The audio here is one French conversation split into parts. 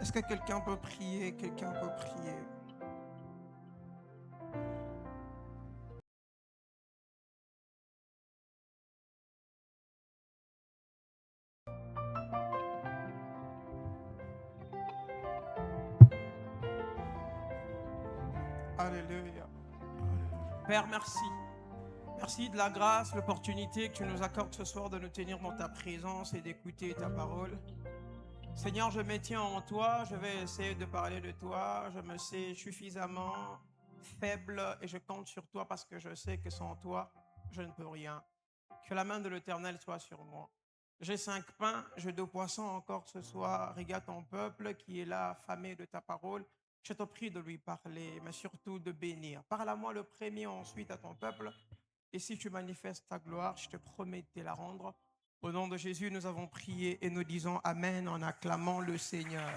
Est-ce que quelqu'un peut prier? Quelqu'un peut prier? Alléluia. Père, merci. Merci de la grâce, l'opportunité que tu nous accordes ce soir de nous tenir dans ta présence et d'écouter ta parole. Seigneur, je me tiens en toi, je vais essayer de parler de toi. Je me sais suffisamment faible et je compte sur toi parce que je sais que sans toi, je ne peux rien. Que la main de l'Éternel soit sur moi. J'ai 5 pains, j'ai 2 poissons encore ce soir. Regarde ton peuple qui est là, affamé de ta parole. Je te prie de lui parler, mais surtout de bénir. Parle à moi le premier, ensuite à ton peuple. Et si tu manifestes ta gloire, je te promets de te la rendre. Au nom de Jésus, nous avons prié et nous disons Amen en acclamant le Seigneur.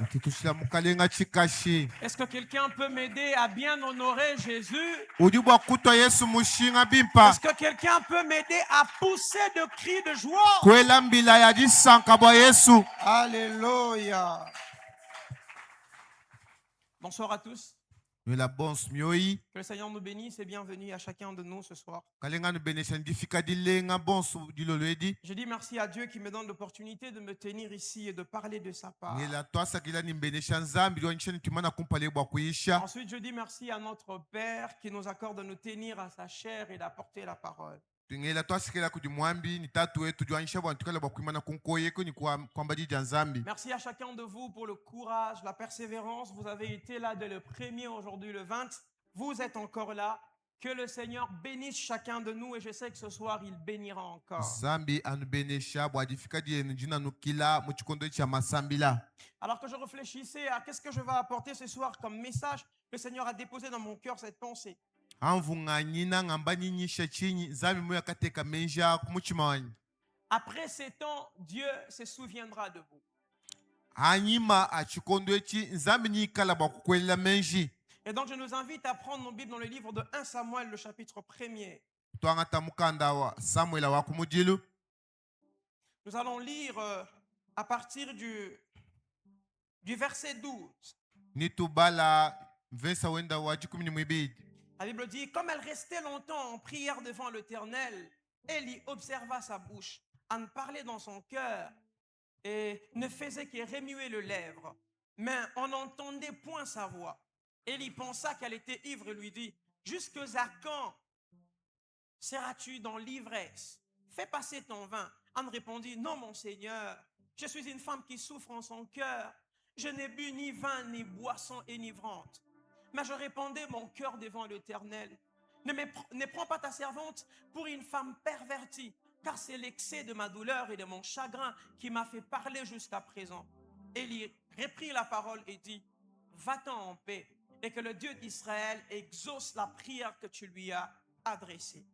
Est-ce que quelqu'un peut m'aider à bien honorer Jésus? Est-ce que quelqu'un peut m'aider à pousser de cris de joie? Alléluia. Bonsoir à tous. Que le Seigneur nous bénisse et bienvenue à chacun de nous ce soir. Je dis merci à Dieu qui me donne l'opportunité de me tenir ici et de parler de sa part. Ensuite, je dis merci à notre Père qui nous accorde de nous tenir à sa chair et d'apporter la parole. Merci à chacun de vous pour le courage, la persévérance. Vous avez été là dès le premier, aujourd'hui le 20. Vous êtes encore là. Que le Seigneur bénisse chacun de nous et je sais que ce soir, il bénira encore. Alors que je réfléchissais à qu'est-ce que je vais apporter ce soir comme message, le Seigneur a déposé dans mon cœur cette pensée. Après 7 ans, Dieu se souviendra de vous. Et donc je nous invite à prendre nos Bibles dans le livre de 1 Samuel, le chapitre 1er. Nous allons lire à partir du verset 12. La Bible dit, comme elle restait longtemps en prière devant l'Éternel, Élie observa sa bouche, en parlait dans son cœur et ne faisait que remuer les lèvres, mais on n'entendait point sa voix. Élie pensa qu'elle était ivre et lui dit, jusqu'à quand seras-tu dans l'ivresse? Fais passer ton vin. Anne répondit, non mon Seigneur, je suis une femme qui souffre en son cœur. Je n'ai bu ni vin ni boisson enivrante. Mais je répandais mon cœur devant l'Éternel. Ne prends pas ta servante pour une femme pervertie, car c'est l'excès de ma douleur et de mon chagrin qui m'a fait parler jusqu'à présent. Élie reprit la parole et dit, va-t'en en paix, et que le Dieu d'Israël exauce la prière que tu lui as adressée.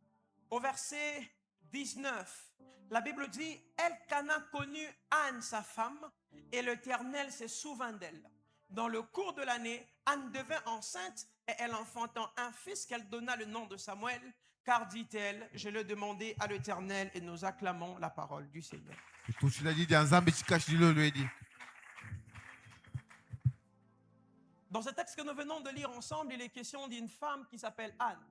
Au verset 19, la Bible dit, Elkana connut Anne sa femme, et l'Éternel se souvint d'elle. Dans le cours de l'année, Anne devint enceinte et elle enfanta un fils qu'elle donna le nom de Samuel, car dit-elle, je l'ai demandé à l'Éternel et nous acclamons la parole du Seigneur. Dans ce texte que nous venons de lire ensemble, il est question d'une femme qui s'appelle Anne.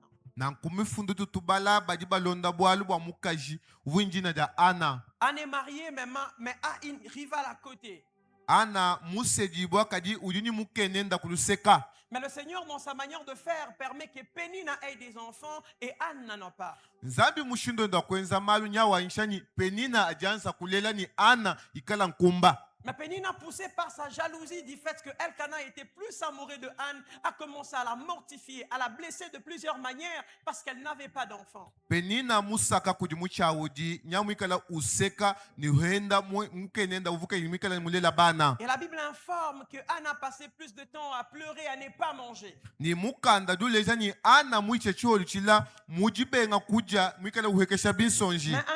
Anne est mariée mais a une rivale à côté. Mais le Seigneur, dans sa manière de faire, permet que Pénina ait des enfants et Anne n'en a pas. Mais Pénina, poussée par sa jalousie du fait que Elkana était plus amoureux de Anne, a commencé à la mortifier, à la blesser de plusieurs manières parce qu'elle n'avait pas d'enfant. Et la Bible informe que Anne a passé plus de temps à pleurer, à ne pas manger. Mais un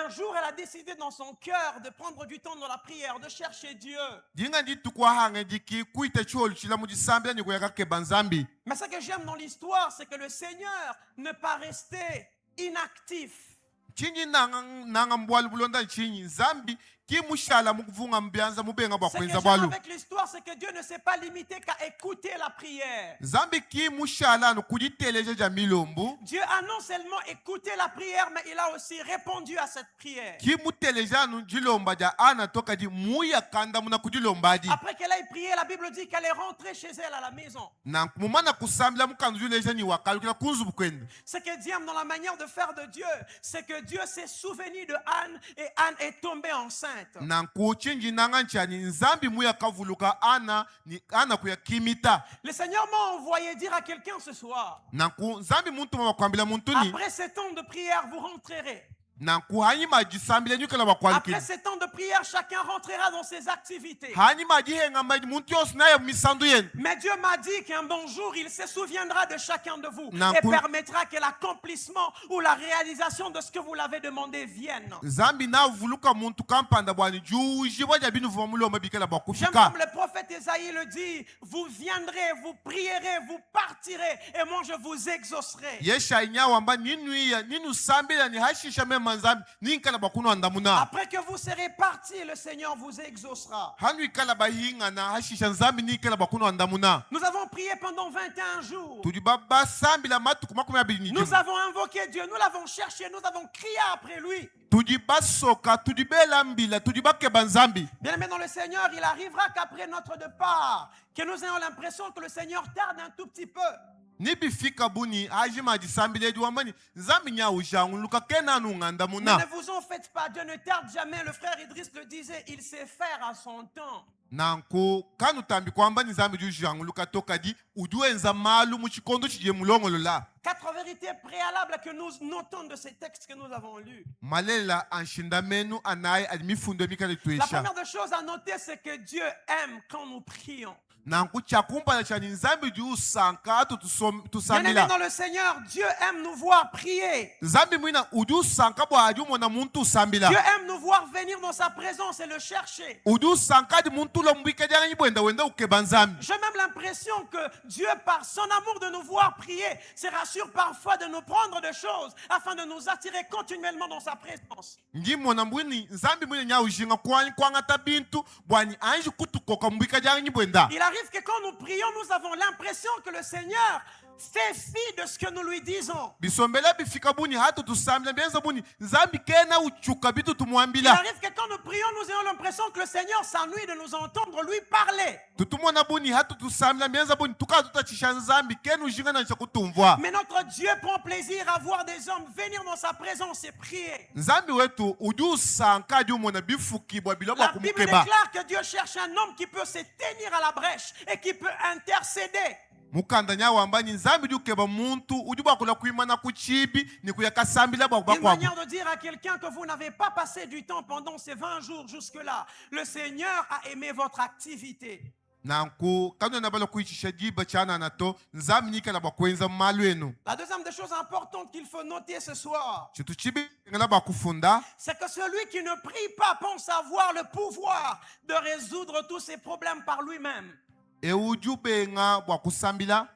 jour, elle a décidé dans son cœur de prendre du temps dans la prière, de chercher Dieu. Mais ce que j'aime dans l'histoire, c'est que le Seigneur ne pas rester inactif. chinyi nanga mbwalu bulonda chinyi zambi ki mushala mukuvunga mbyanza mubenga Ce bwa que kwenza j'aime bwalu avec l'histoire, c'est que Dieu ne s'est pas limité qu'à écouter la prière. zambi ki mushala anu kuditeleja ja milombu Dieu a non seulement écouté la prière, mais il a aussi répondu à cette prière. ki muteleja anu jilomba ja ana toka di muya kanda muna kudilomba di Après qu'elle ait prié, la Bible dit qu'elle est rentrée chez elle à la maison. na mumana kusambila mukanzu juleja ni wakalukila kunzu bukwenda Ce que Dieu aime dans la manière de faire de Dieu, c'est que Dieu s'est souvenu de Anne et Anne est tombée enceinte. na nkuchinji nanga nchani nzambi muya kavuluka ana ni ana kuya kimita Le Seigneur m'a envoyé dire à quelqu'un ce soir, na nzambi muntu makwambila muntu ni après ces temps de prière, vous rentrerez. na hanyuma jisambile nyukala bakwalikila Après ces temps de prière, chacun rentrera dans ses activités. hanyuma jihenga maji muntu yose naye misandu yenu Mais Dieu m'a dit qu'un bon jour, il se souviendra de chacun de vous Na et ku- permettra que l'accomplissement ou la réalisation de ce que vous l'avez demandé vienne. zambi na vuluka muntu kampanda bwani juji bwaja binu vuma muloma bikala J'aime bakufika comme le prophète Esaïe le dit, vous viendrez, vous prierez, vous partirez et moi je vous exaucerai. yesha inyawamba ninuiya ninu sambila ni hashisha mema nzambi ninkala bakunu andamuna Après que vous serez partis, le Seigneur vous exaucera. hanu ikala bahinga na hashisha nzambi nikala bakunu andamuna Nous avons prié pendant 21 jours. tudi basambila matuku makumi abili ni Nous jimu avons invoqué Dieu, nous l'avons cherché, nous avons crié après lui. tudi basoka tudi belambila tudi bakeba nzambi Bien-aimés dans le Seigneur, il arrivera qu'après notre départ, que nous ayons l'impression que le Seigneur tarde un tout petit peu. nibifika buni ajima jisambile wamani nzambi nyawujanguluka kenanu Mais ngandamuna ne vous en faites pas, Dieu ne tarde jamais. Le frère Idriss le disait, il sait faire à son temps. nanko kanu tambi kwamba nzambi jujanguluka toka di uduenza malu muchikondo chije mulongolola 4 vérités préalables que nous notons de ces textes que nous avons lus. malela anshinda menu anaye adimifundo mikale La tuesha première des choses à noter, c'est que Dieu aime quand nous prions. nanku chakumpala chani nzambi ju sanka Bien-aimés tusambila dans le Seigneur, Dieu aime nous voir prier. nzambi mwina uju sanka bwa aju mona muntu sambila Dieu aime nous voir venir dans sa présence et le chercher. uju sanka di muntu lo mbike janga nyibwenda wenda ukeba nzambi J'ai même l'impression que Dieu, par son amour de nous voir prier, se rassure parfois de nous prendre de choses afin de nous attirer continuellement dans sa présence. ngimona mbwini nzambi mwina nyawujinga kwangata bintu bwani anji kutukoka mbike janga nyibwenda Il arrive que quand nous prions, nous avons l'impression que le Seigneur fait fi de ce que nous lui disons. bisombela bifika buni hatu tusambila bienza buni nzambi kena uchuka bitu Il tumwambila arrive que quand nous prions, nous ayons l'impression que le Seigneur s'ennuie de nous entendre lui parler. tutumona buni hatu tusambila bienza buni tuka tutachisha nzambi kenu ujinga na chakutumvwa Mais notre Dieu prend plaisir à voir des hommes venir dans sa présence et prier. nzambi wetu uju sanka aju mona bifukibwa bilobwa La Bible kumukeba déclare que Dieu cherche un homme qui peut se tenir à la brèche et qui peut intercéder. mukanda nyawamba ni nzambi jukeba muntu uju bwakula kuimana kuchibi ni kuyakasambila bwa Une bakwaku manière de dire à quelqu'un que vous n'avez pas passé du temps pendant ces 20 jours jusque-là. Le Seigneur a aimé votre activité. nanku kanu nabala kuichisha jiba chana nato nzambi nikala bakwenza malu enu La deuxième des choses importantes qu'il faut noter ce soir, chitu chibi ngala bakufunda c'est que celui qui ne prie pas pense avoir le pouvoir de résoudre tous ses problèmes par lui-même. euju benga bwakusambila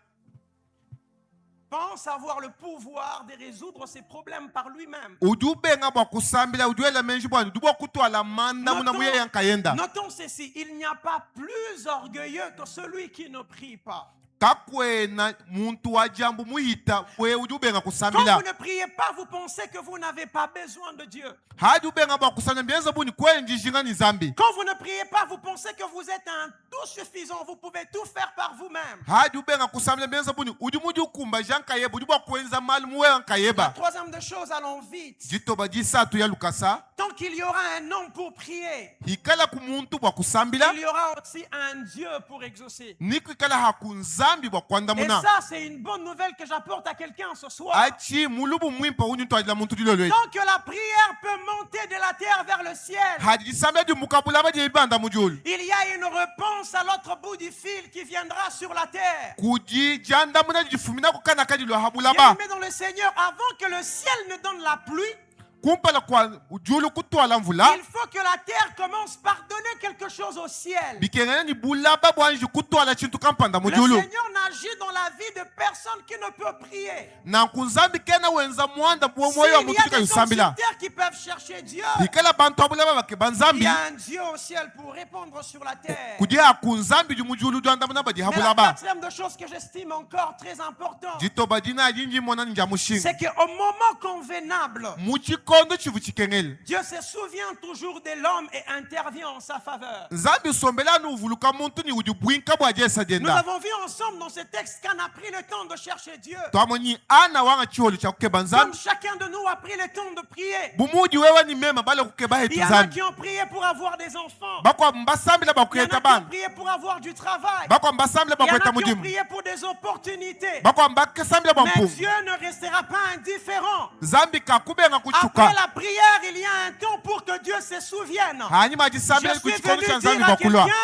Pense avoir le pouvoir de résoudre ses problèmes par lui-même. uju benga bwakusambila uju ele menji bwani uju bwakutwala manda muna muye yankayenda Notons ceci, il n'y a pas plus orgueilleux que celui qui ne prie pas. kakwena muntu wa jambu muhita kwe uju benga Quand kusambila vous ne priez pas, vous pensez que vous n'avez pas besoin de Dieu. haju benga bwakusambila bienza buni kwe njishinga ni zambi Quand vous ne priez pas, vous pensez que vous êtes un tout suffisant, vous pouvez tout faire par vous-même. haju benga kusambila bienza buni uju muju kumba jankayeba uju bwakwenza malu muwe La yankayeba troisième des choses, allons vite. jitoba jisatu ya lukasa Tant qu'il y aura un homme pour prier, hikala ku muntu bwakusambila il y aura aussi un Dieu pour exaucer. niku ikala haku nzambi bwakwanda Et muna ça, c'est une bonne nouvelle que j'apporte à quelqu'un ce soir. achi mulubu mwimpa unyu twajila muntu dilolwe Tant que la prière peut monter de la terre vers le ciel, hadi jisambila di mukabula baje ibanda mujulu il y a une réponse à l'autre bout du fil qui viendra sur la terre. kuji janda muna jifumina kukana kadilo habulaba Bien-aimés dans le Seigneur, avant que le ciel ne donne la pluie, kumpala kwa ujulu kutwala mvula il faut que la terre commence par donner quelque chose au ciel. bikengana ni bulaba bwanji kutwala chintu kampanda Le mujulu Seigneur n'agit dans la vie de personne qui ne peut prier. na nkunzambi kena wenza mwanda bwo S'il moyo wa y mutu a des gens sur kayusambila terre qui peuvent chercher Dieu, bikala bantu abulaba bakeba il nzambi y a un Dieu au ciel pour répondre sur la terre. kudia kunzambi jumujulu dwanda muna badi Mais la habulaba quatrième de choses que j'estime encore très important, jitoba dina jinji mona nja mushinga c'est qu'au moment convenable, muchikondo chivu chikengeli Dieu se souvient toujours de l'homme et intervient en sa faveur. nzambi sombela nu vuluka muntu ni ujubwinka bwa jesa Nous denda avons vu ensemble dans ce texte qu'on a pris le temps de chercher Dieu. twamoni ana wanga chiholo cha kukeba Comme nzambi chacun de nous a pris le temps de prier. bumuji wewe ni mema bale kukeba Il hetu y en a nzambi qui ont prié pour avoir des enfants. bakwa mbasambila Il y en a bakuyeta qui ont bana prié pour avoir du travail. bakwa mbasambila Il y en bakweta a qui ont mudimu prié pour des opportunités. bakwa mbakesambila Mais bampumu Dieu ne restera pas indifférent. nzambi kakubenga Après kuchuka la prière, il y a un temps pour que Dieu se souvienne. hanyuma Je ajisambila suis kuchikondo cha venu nzambi dire à bakulwa quelqu'un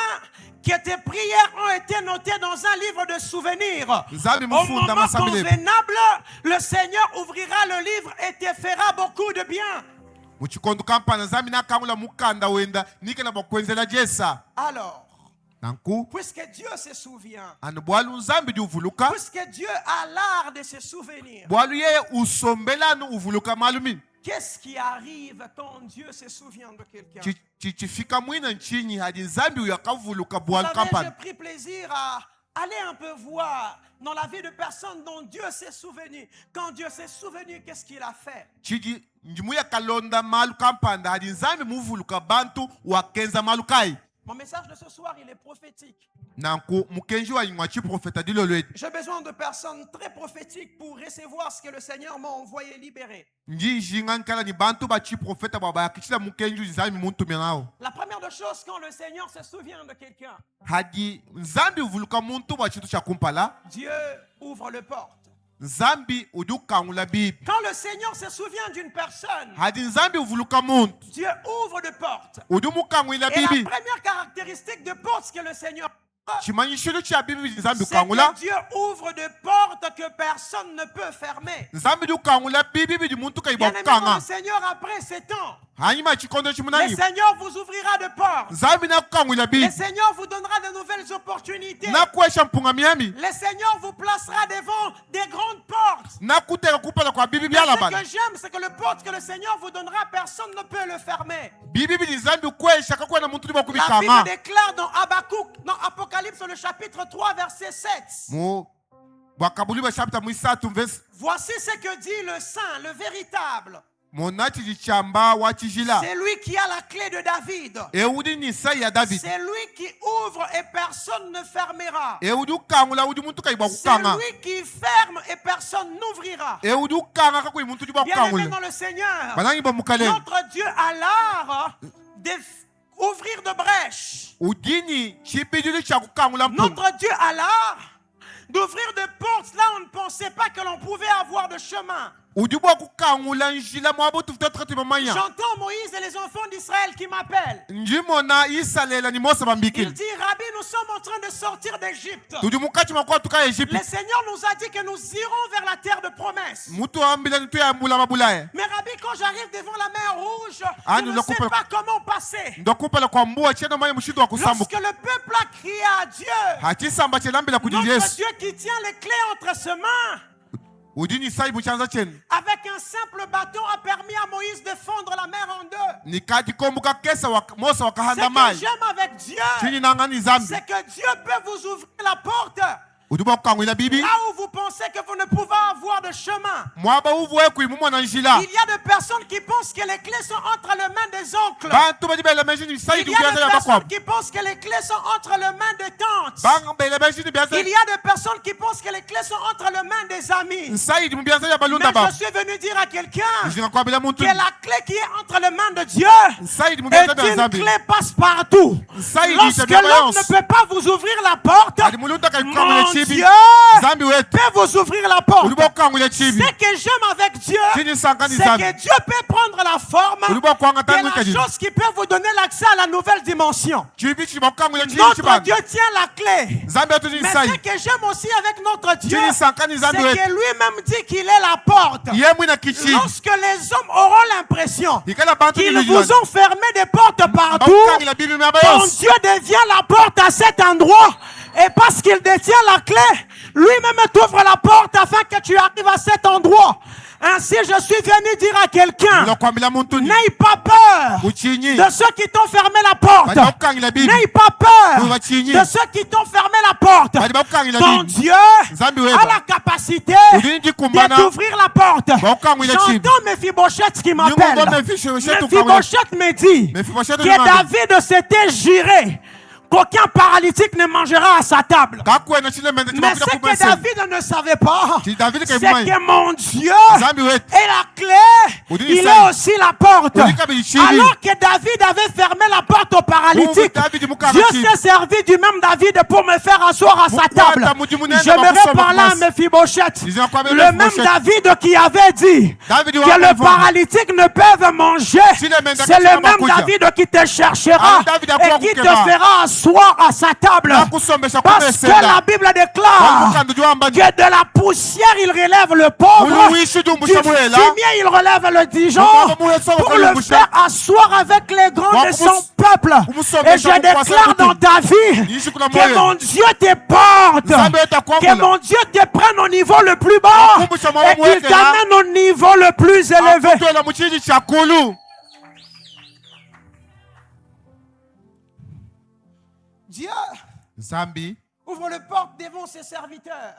que tes prières ont été notées dans un livre de souvenirs. nzambi Au mufunda moment masambile convenable, le Seigneur ouvrira le livre et te fera beaucoup de bien. muchikondo kampana nzambi nakangula mukanda wenda nikela bakwenzela jesa Alors, nanku puisque Dieu se souvient, anu bwalu nzambi di uvuluka puisque Dieu a l'art de se souvenir, bwalu yeye usombela anu uvuluka malumi qu'est-ce qui arrive quand Dieu se souvient de quelqu'un? chifika mwina nchinyi hadi nzambi uyo akavuluka Vous bwalu savez, j'ai kampana pris plaisir à aller un peu voir dans la vie de personnes dont Dieu s'est souvenu. Quand Dieu s'est souvenu, qu'est-ce qu'il a fait? chiji njimuya kalonda malu kampanda hadi nzambi muvuluka bantu wakenza malu kai Mon message de ce soir, il est prophétique. nanku mukenji wa yingwa chiprofeta dilolwedi J'ai besoin de personnes très prophétiques pour recevoir ce que le Seigneur m'a envoyé libérer. njinga nkala ni bantu ba chiprofeta baba yakishila mukenji nzambi muntumia nao La première des choses, quand le Seigneur se souvient de quelqu'un, hadi nzambi uvuluka muntu wa chitu cha kumpala Dieu ouvre le porte. nzambi udukangula bibi Quand le Seigneur se souvient d'une personne, hadi nzambi uvuluka muntu Dieu ouvre de porte. udumukangwila Et la bibi première caractéristique de porte que le Seigneur chimanyishilo cha bibi nzambi c'est ukangula que Dieu ouvre de portes que personne ne peut fermer. nzambi dukangula bibi bidi muntu kaiba Bien aimé, quand le kukanga Seigneur, après 7 ans, hanyuma chikondo le chimunani Seigneur vous ouvrira de portes. nzambi nakukangwila Le bibi Seigneur vous donnera de nouvelles opportunités. nakuesha mpunga miami Le Seigneur vous placera devant des grandes portes. nakuteka kupala kwa bibi Mais ce byala bana que j'aime, c'est que le porte que le Seigneur vous donnera, personne ne peut le fermer. bibi bidi nzambi ukwesha kakwena muntu liba La Bible kubikanga déclare dans Habakkuk, dans Apocalypse, le chapitre 3, verset 7. mu bwakabuliba chapter mwisatu verse Voici ce que dit le saint, le véritable. monati chichamba wa chijila C'est lui qui a la clé de David. eudi ni sai ya david C'est lui qui ouvre et personne ne fermera. eudi ukangula udi muntu kaiba C'est kukanga lui qui ferme et personne n'ouvrira. eudi ukanga kakui muntu liba Bien aimé kukangula dans le Seigneur, banangi ba mukale notre Dieu a l'art d'ouvrir de brèches. udini chibidili cha kukangula mpunga Notre Dieu a l'art d'ouvrir des portes là où on ne pensait pas que l'on pouvait avoir de chemin. udi bwa kukangula njila mwabutu futatatu mamanya J'entends Moïse et les enfants d'Israël qui m'appellent. njimona isalela ni mosa Il bambikili dit, Rabbi, nous sommes en train de sortir d'Égypte. tudi mukati makwa tuka Le Egypte Seigneur nous a dit que nous irons vers la terre de promesse. mutu ambila nitu ya mbula mabulaye Mais Rabbi, quand j'arrive devant la mer rouge, Ah, je nous ne le sais coupons. pas comment passer. ndokupala kwa mbua chena manye mushitu wa Lorsque kusambuka le peuple a crié à Dieu, hachisamba chelambila kudi notre Yesu Dieu qui tient les clés entre ses mains, udini sai muchanza chenu avec un simple bâton, a permis à Moïse de fondre la mer en deux. nikati kombuka kesa mosa Ce wakahanda que mai j'aime avec Dieu, chini nangani zambi c'est que Dieu peut vous ouvrir la porte udiba kukangwila bibi là où vous pensez que vous ne pouvez avoir de chemin. mwaba uvuwe kuimumu na njila Il y a des personnes qui pensent que les clés sont entre les mains des oncles. bantu badibela mejini sai Il y a des dubiaza ya personnes bakwabo qui pensent que les clés sont entre les mains des tantes. bangabela mejini biaza Il y a des personnes qui pensent que les clés sont entre les mains des amis. nsai di mubiaza ya balunda Mais ba je suis venu dire à quelqu'un njinga kwa bila muntu que la clé qui est entre les mains de Dieu nsai di est mubiaza ya une zambi clé passe-partout. nsai di Lorsque tabia l'homme ne yonse peut pas vous ouvrir la porte, adi mulunda kai kukangwila mon Dieu Dieu nzambi wetu peut vous ouvrir la porte. uli bokangula Ce chibi que j'aime avec Dieu, chini sankani c'est nzambi que Dieu peut prendre la forme uli bokwanga de tangu la kadi chose qui peut vous donner l'accès à la nouvelle dimension. chibi chini bokangula chibi Notre chibanda Dieu tient la clé. nzambi wetu chini Mais sai ce que j'aime aussi avec notre Dieu, chini sankani c'est nzambi wetu que lui-même dit qu'il est la porte. ye mwina kichibi Lorsque les hommes auront l'impression ikala bantu qu'ils bibi vous ont fermé des portes partout, bokangula bibi ton mabayos Dieu devient la porte à cet endroit. Et parce qu'il détient la clé, lui-même t'ouvre la porte afin que tu arrives à cet endroit. Ainsi, je suis venu dire à quelqu'un, lokwambila muntu ni n'aie pas peur uchinyi de ceux qui t'ont fermé la porte. bali bokangula bibi N'aie pas peur Uchinyi. de ceux qui t'ont fermé la porte. bali bokangula Ton bibi Dieu nzambi a wetu la capacité udini dikumbana d'ouvrir la porte. bokangula chibi J'entends Mephibosheth qui nyungu m'appelle. ngombe Mephibosheth ukangula Mephibosheth me dit Mephibosheth que ngombe David s'était juré qu'aucun paralytique ne mangera à sa table. kakwena chile mende Mais ce que David ne savait pas, Ti David c'est ke mai que mon Dieu nzambi wetu est la clé, Udini il sai. est aussi la porte. Udini kabili chibi. Alors que David avait fermé la porte au paralytique, David mukanga Dieu chibi. s'est servi du même David pour me faire asseoir à sa Mukwata table. muji munene J'aimerais bakusoma parler à kumasi. Mephibosheth, Disons quoi, le même Mephibosheth. David qui avait dit David que wa le mvongo. paralytique ne peut manger. Si le mende C'est le akisema même kuja. David qui te cherchera Ah, David akuwa et qui te kukema. fera asseoir à sa table. Nakusombesha Parce que la kumesenda Bible déclare Wakukanda juamba que de la poussière il relève le pauvre, Uluishi du dumbusha muhela fumier il relève le dijon, Mukaba muhesa pour le wakalumbusha. faire asseoir avec les grands de son peuple. Umusombesha Et je mukwasa déclare kuti. dans ta vie Yishi kuna que moyo. mon Dieu te porte, Nzambe etakwambula. que mon Dieu te prenne au niveau le plus bas Akumbusha mama et qu'il mwekela. t'amène au niveau le plus élevé. akutwela muchiji chakulu Dieu nzambi ouvre les portes devant ses serviteurs.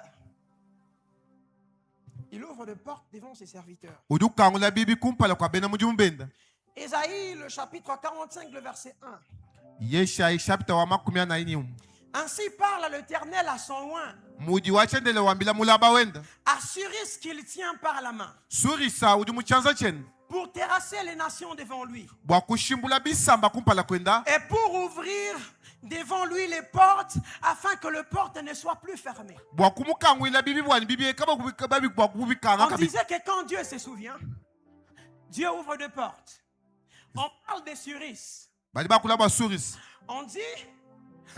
Il ouvre les portes devant ses serviteurs. udi ukangula bibi kumpala kwa bena muji mumbenda Ésaïe, le chapitre 45, le verset 1. yeshayi chapter wa makumi anaini Ainsi parle l'Éternel à son oint, mudi wachendele wambila mulaba wenda à Cyrus qu'il tient par la main, surisa udi muchanza chenu pour terrasser les nations devant lui, bwa kushimbula bisamba kumpala kwenda et pour ouvrir devant lui les portes, afin que le porte ne soit plus fermée. bwa kumukangwila bibi bwani bibi kaba babi bwa kubikanga On kabi disait que quand Dieu se souvient, Dieu ouvre des portes. On parle de Cyrus. bali bakula bwa surisa On dit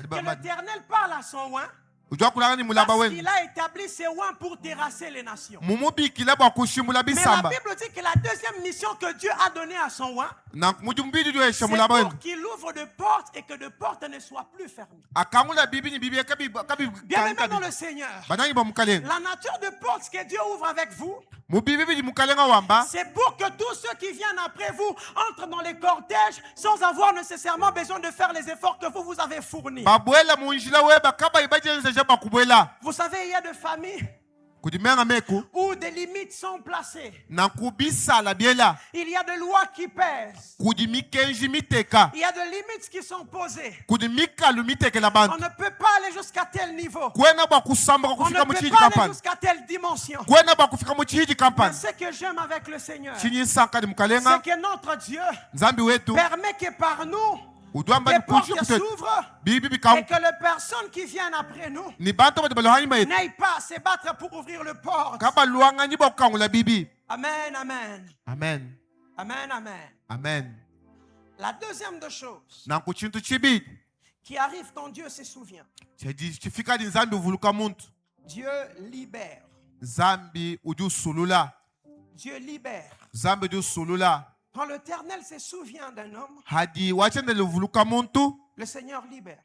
bali que ba l'Éternel parle à son oint, ujwa kulanga ni mulaba parce wenda qu'il a établi ses oints pour terrasser les nations. mumubikila bwa kushimbula Mais la bisamba Bible dit que la deuxième mission que Dieu a donnée à son oint, na muji mbidi jwesha c'est mulaba wenda pour qu'il ouvre de portes et que de portes ne soient plus fermées. akangula bibi ni bibi kabi Bien aimé dans le Seigneur, banangi ba mukalenga la nature de portes que Dieu ouvre avec vous, mubibi bidi mukalenga wamba c'est pour que tous ceux qui viennent après vous entrent dans les cortèges sans avoir nécessairement besoin de faire les efforts que vous avez fournis. babwela munjila weba kaba ibajenza jaba kubwela Vous savez, il y a des familles kudimenga meku où des limites sont placées. na kubisala biela Il y a des lois qui pèsent. kudimikenji miteka Il y a des limites qui sont posées. kudimikalu mitekela On bantu ne peut pas aller jusqu'à tel niveau. kwena bwa kusamba On kufika ne mu peut chiji pas aller kampani jusqu'à telle dimension. kwena bwa kufika mu chiji Mais kampani ce que j'aime avec le Seigneur, chinyi sanka ni c'est mukalenga que notre Dieu nzambi wetu permet que par nous, udwamba les ni kushi portes kute s'ouvrent bibi et bikau que les personnes qui viennent après nous ni bantu bade balo hayima yetu n'aillent pas à se battre pour ouvrir le porte. kaba luanga ni bwa kukangula bibi Amen, amen. amen Amen, amen. amen La deuxième des choses na kuchintu chibi qui arrive quand Dieu se souvient, chifika di nzambi uvuluka muntu Dieu libère. nzambi udi usulula Dieu libère. nzambi udi usulula Quand l'Éternel se souvient d'un homme, hadi wachendele uvuluka muntu le Seigneur libère.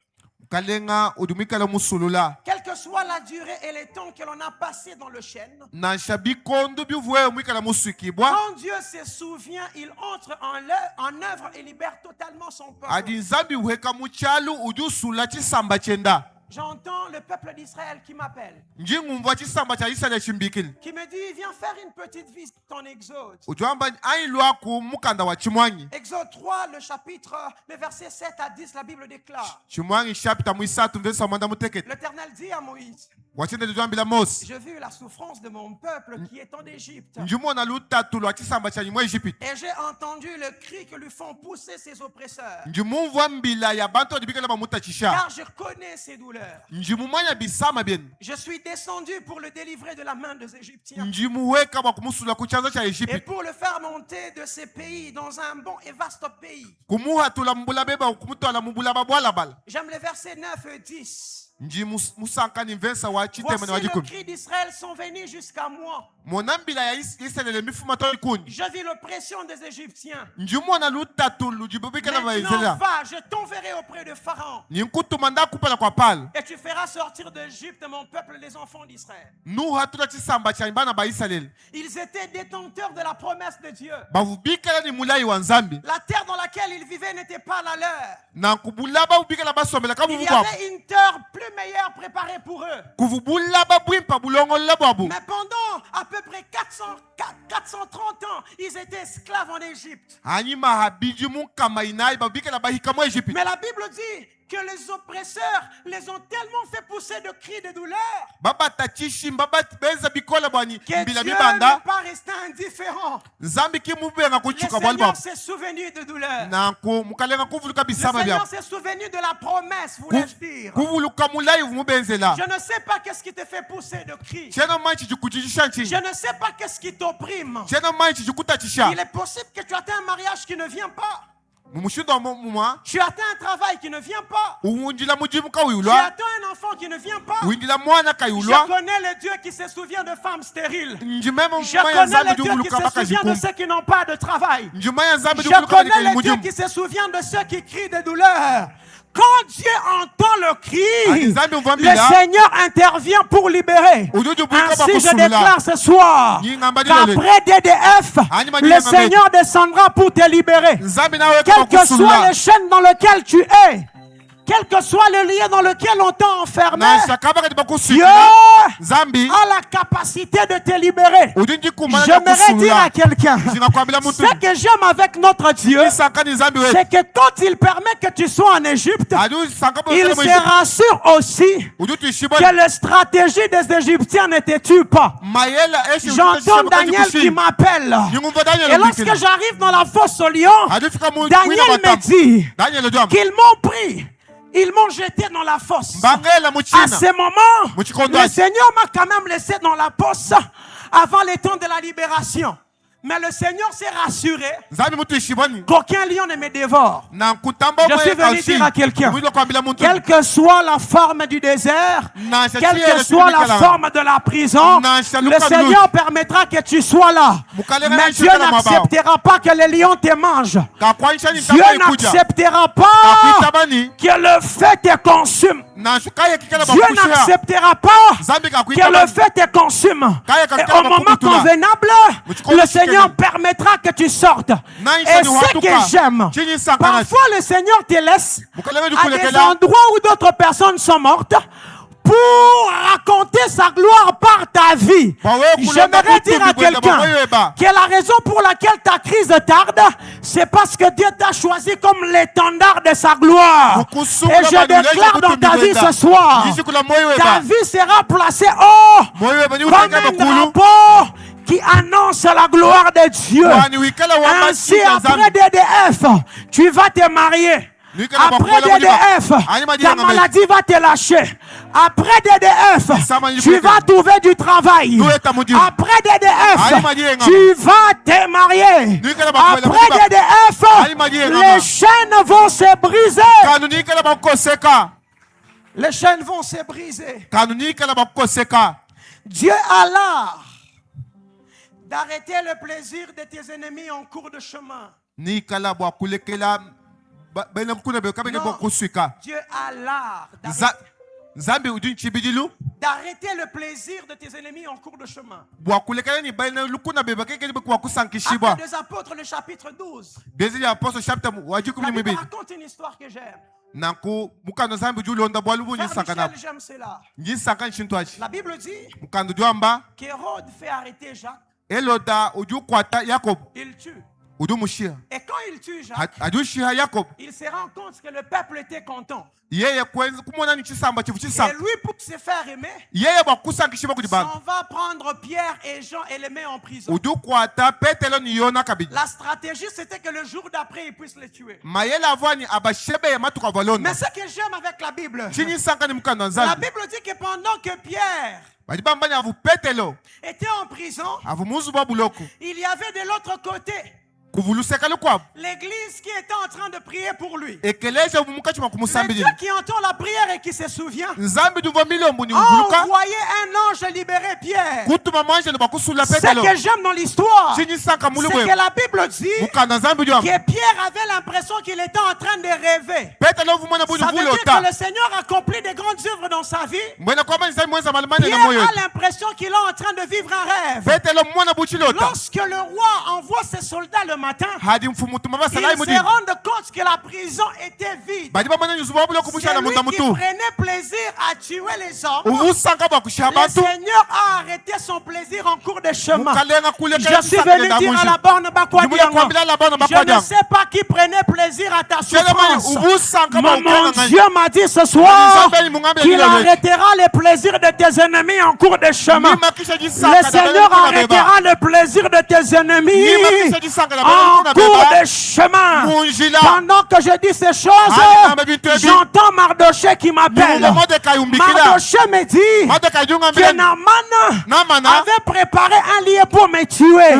kalenga udumikala musulula Quelle que soit la durée et les temps que l'on a passé dans le chêne, na shabikondu bivuwe mwikala muswikibwa quand Dieu se souvient, il entre en œuvre et libère totalement son peuple. hadi nzambi uheka muchalu udi usula chisamba chenda J'entends le peuple d'Israël qui m'appelle, njingumva chisamba cha isale chimbikile qui me dit, viens faire une petite visite en Exode. ujwamba ailwaku mukanda wa chimwangi Exode 3, le chapitre, le verset 7 à 10, la Bible déclare. chimwangi chapita mwisatu mvesa mwanda mutekete L'Éternel dit à Moïse, wachende tuambila Mose J'ai vu la souffrance de mon peuple qui est en Égypte. njumona lutatulo achisamba cha nyimwa Egypt Et j'ai entendu le cri que lui font pousser ses oppresseurs. njumumva mbila ya bantu adibikala bamutachisha Car je connais ses douleurs. njimumanya bisama bien Je suis descendu pour le délivrer de la main des Égyptiens njimuweka bakumusula kuchanza cha et Egypt pour le faire monter de ces pays dans un bon et vaste pays. kumuhatula mbula beba kumutwala mbula babwala bala J'aime les versets 9 et 10. nji musankani mvensa wa chitema na Voici le wajikumi cri d'Israël sont venus jusqu'à moi. monambila ya Israeli mifuma to ikuni Je vis l'oppression des Égyptiens. njumona lutatulo jibubikala ba Maintenant Israeli va, je t'enverrai auprès de Pharaon. ninkutuma ndakupala kwa pala Et tu feras sortir d'Égypte mon peuple, les enfants d'Israël. nuhatula chisamba cha bana ba Israeli Ils étaient détenteurs de la promesse de Dieu. bavubikala ni mulai wa nzambi La terre dans laquelle ils vivaient n'était pas la leur. na kubula babubikala basomela Il kabubu y bwabo avait une terre plus meilleure préparée pour eux. kuvubula babwimpa bulongola bwabo Mais pendant à peu près 430 ans, ils étaient esclaves en Égypte. hanyuma habiji mukama inai babubikala bahika mu Egypt Mais la Bible dit que les oppresseurs les ont tellement fait pousser de cris de douleur babatachishi beza bikola bwani que mbila Dieu bibanda n'est pas resté indifférent. nzambi kimubenga Le kuchuka bwali Seigneur bwabo s'est souvenu de douleur. nanko mukalenga kuvuluka Le bisama Seigneur byabo s'est souvenu de la promesse, voulais-je dire. kuvuluka mulai mubenzela Je ne sais pas qu'est-ce qui te fait pousser de cris. chena manchi jikuchisha Je nchi ne sais pas qu'est-ce qui t'opprime. chena manchi jikutachisha Il est possible que tu atteins un mariage qui ne vient pas. mumushindo mumwa Tu atteins un travail qui ne vient pas. uwundila mujimu Tu kawiyulwa atteins un enfant qui ne vient pas. uwindila mwana Je kayulwa connais le Dieu qui se souvient de femmes stériles. njimema Je mumaya connais nzambi le Dieu qui juvuluka se baka souvient de jikum ceux qui n'ont pas de travail. njimaya nzambi Je juvuluka connais kali le Dieu mujimu qui se souvient de ceux qui crient de douleur. Quand Dieu entend le cri, nzambi le mvambila Seigneur intervient pour libérer. ujuju buika Ainsi je bakusulula déclare ce soir Nyingamba dilole. qu'après DDF, Anima le Nyingamba. Seigneur descendra pour te libérer. nzambi nawe Quelles que soient bakusulula les chaînes dans lesquelles tu es, quel que soit le lien dans lequel on t'a enfermé, na shakaba kati Dieu bakusulula nzambi a la capacité de te libérer. ujunji kumana J'aimerais dire à bakusulula quelqu'un, zingakwambila muntu ce que j'aime avec notre Dieu, isankani nzambi we c'est que quand il permet que tu sois en Égypte, adu sankaba il se rassure aussi ujutu shibwa que la stratégie des Égyptiens ne te tue pas. mayela eshi J'entends Daniel qui m'appelle. nyungumva Daniel Et lorsque j'arrive dans la fosse au lion, adu fika mu Daniel me dit Daniel ojamba qu'ils m'ont pris. Ils m'ont jeté dans la fosse. mbangela À muchina ce moment, Muchikondo le achi. Seigneur m'a quand même laissé dans la fosse avant les temps de la libération. Mais le Seigneur s'est rassuré nzambi mutu ishibwani qu'aucun lion ne me dévore. na nkutamba Je suis venu dire à quelqu'un, mwilo kwambila muntu quelle que soit la forme du désert, na quelle que soit la forme de la prison, le Seigneur permettra que tu sois là. Mais Dieu n'acceptera pas que les lions te mangent. Dieu n'acceptera pas que le feu te consume. Dieu n'acceptera pas que le feu te consume. Et au moment convenable, le Seigneur permettra que tu sortes. Et ce que j'aime, parfois le Seigneur te laisse à des endroits où d'autres personnes sont mortes pour raconter sa gloire par ta vie. J'aimerais dire à quelqu'un que la raison pour laquelle ta crise tarde, c'est parce que Dieu t'a choisi comme l'étendard de sa gloire. Et je déclare dans ta vie ce soir, ta vie sera placée haut comme un drapeau qui annonce la gloire de Dieu. Ainsi, après DDF, tu vas te marier. Après DDF, ta maladie va te lâcher. Après DDF, tu vas trouver du travail. Après DDF, tu vas te marier. Après DDF, les chaînes vont se briser. Les chaînes vont se briser. Dieu a l'art d'arrêter le plaisir de tes ennemis en cours de chemin. Non, Dieu a l'art d'arrêter le plaisir de tes ennemis en cours de chemin. Actes des Apôtres, le chapitre 12. La Bible raconte une histoire que j'aime. J'aime cela. La Bible dit qu'Hérode fait arrêter Jacques. Il tue. udu mushia Et quand il tue Jacques, adu shiha Yakobo il se rend compte que le peuple était content. yeye kwenza kumona ni chisamba chifu Et chisamba lui, pour se faire aimer, yeye bakusangishima kuti bantu s'en va prendre Pierre et Jean et les met en prison. udu kwata Petelo ni Yona kabidi La stratégie, c'était que le jour d'après, ils puissent les tuer. mayela avani abashebe ya matuka valonda Mais ce que j'aime avec la Bible, chini sanka ni mukanda la nzambi Bible dit que pendant que Pierre badi bambani avu Petelo était en prison, avu muzu bwa buloko il y avait de l'autre côté kuvuluseka lukwabo l'église qui était en train de prier pour lui. ekeleja mukachima Le kumusambili Dieu qui entend la prière et qui se souvient nzambi duva milombu ni a uvuluka envoyé un ange libérer Pierre. kutuma mwanjelo bakusula Ce Petelo que j'aime dans l'histoire, chini sanka c'est mulubwe que la Bible dit mukanda nzambi duwa que Pierre avait l'impression qu'il était en train de rêver. Petelo vumona budu Ça veut dire vulota que le Seigneur accomplit des grandes œuvres dans sa vie. mwena kwamba nzambi mwenza malimani na Pierre moyo a l'impression qu'il est en train de vivre un rêve. Petelo mwana buchilota Lorsque le roi envoie ses soldats le matin, hadi mfumutuma basalai ils mudi se rendent compte que la prison était vide. badi bamana nyuzu bwa buloko C'est bushana lui munda qui mutu prenait plaisir à tuer les hommes. uvusanka bakusha Le bantu Seigneur a arrêté son plaisir en cours de chemin. mukalenga kule Je suis venu dire à la borne Bakwadianga, je ne sais pas qui prenait plaisir à ta souffrance. Mon Dieu m'a dit ce soir qu'il arrêtera les plaisirs de tes ennemis en cours de chemin. Le Seigneur arrêtera le plaisir de tes ennemis en cours de chemin. Pendant que je dis ces choses, j'entends Mardoché qui m'appelle. Mardoché me dit que Naaman avait préparé un lieu pour me tuer.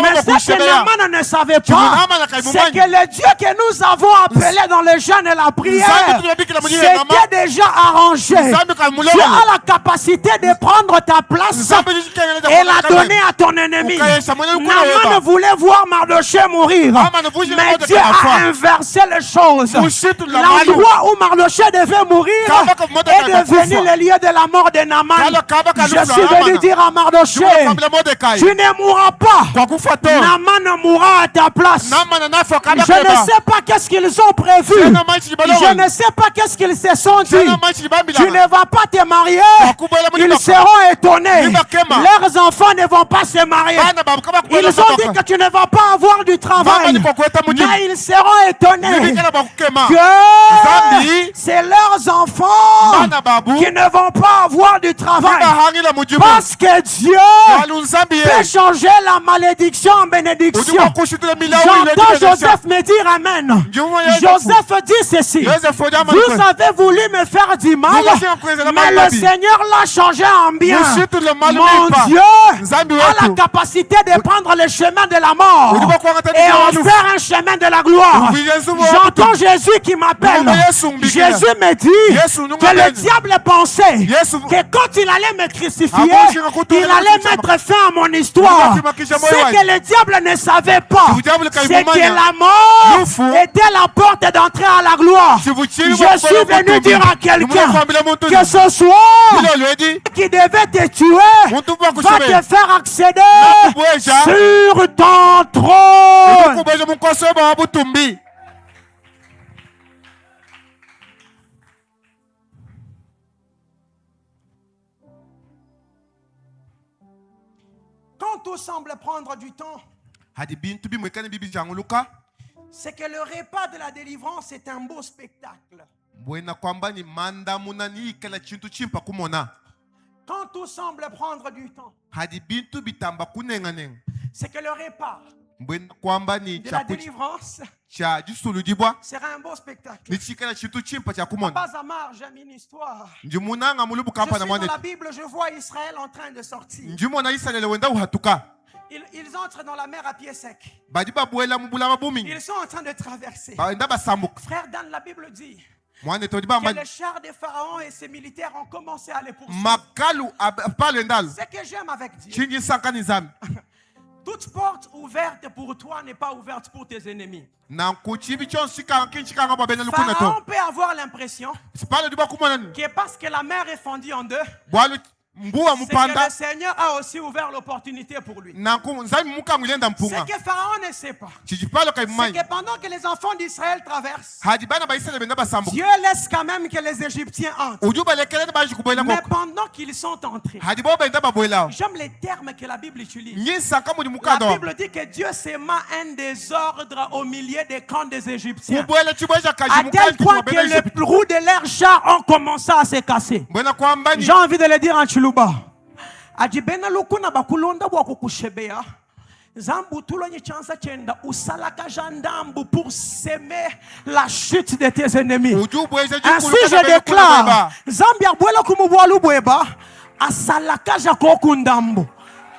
Mais ce que Naaman ne savait pas, c'est que le Dieu que nous avons appelé dans le jeûne et la prière, c'était déjà arrangé. Tu as la capacité de prendre ta place et la donner à ton ennemi. Naaman voulait voir Mardoché mourir, mais Dieu a inversé les choses. L'endroit où Mardoché devait mourir est devenu le lieu de la mort de Naaman. Je suis venu dire à Mardoché, tu ne mourras pas. Naaman mourra à ta place. Je ne sais pas qu'est-ce qu'ils ont prévu. Je ne sais pas qu'est-ce qu'ils se sont dit. Tu ne vas pas te marier. Ils seront étonnés. Leurs enfants ne vont pas se marier. Ils ont dit que tu ne vas pas avoir du travail. Mais ils seront étonnés que c'est leurs enfants qui ne vont pas avoir du travail. Parce que Dieu peut changer la malédiction en bénédiction. J'entends Joseph me dire Amen. Joseph dit ceci: vous avez voulu me faire du mal, mais le Seigneur l'a changé en bien. Mon Dieu a la capacité de prendre le chemin de la mort et en faire un chemin de la gloire. J'entends Jésus qui m'appelle. Jésus me dit que le diable pensait que quand il allait me crucifier, il allait mettre fin à mon histoire. Ce que le diable ne savait pas, c'est que la mort était la porte d'entrée à la gloire. Je suis venu dire à quelqu'un que ce soir, qui devait te tuer, va te faire accéder sur ton trône. Quand tout semble prendre du temps, c'est que le repas de la délivrance est un beau spectacle. Quand tout semble prendre du temps, c'est que le repas de la délivrance sera un beau spectacle. Pas à marre, j'ai mis une histoire. Je suis dans la Bible, je vois Israël en train de sortir. Ils entrent dans la mer à pied sec. Ils sont en train de traverser. Frère Dan, la Bible dit que les chars des pharaons et ses militaires ont commencé à les poursuivre. Ce que j'aime avec Dieu, toute porte ouverte pour toi n'est pas ouverte pour tes ennemis. Pharaon peut avoir l'impression que parce que la mer est fendue en deux, mbuwa c'est que mupanda le Seigneur a aussi ouvert l'opportunité pour lui. nzambi mukangulenda Ce mpunga que Pharaon ne sait pas, chijipalo c'est kaimumanyi que pendant que les enfants d'Israël traversent, hadi bana baisraeli benda basambuka Dieu laisse quand même que les Égyptiens entrent. uju balekelele baji kuboyela Mais moko pendant qu'ils sont entrés, hadi bo benda baboyelao j'aime les termes que la Bible utilise. nyisaka mudi La mukado Bible dit que Dieu sema un désordre au milieu des camps des Égyptiens. kuboyela chiboyesha À kaji tel point que les roues de leurs chars ont commencé à se casser. mbona kwambani J'ai envie de le dire en Chiluba. Adibena lukuna bakulonda bwa kukushebea. Zambu tulonye chansa chenda usalaka jandambu pour semer la chute de tes ennemis. Ainsi je déclare, Zambia bwela kumubwalu bweba, asalaka jakoku ndambu,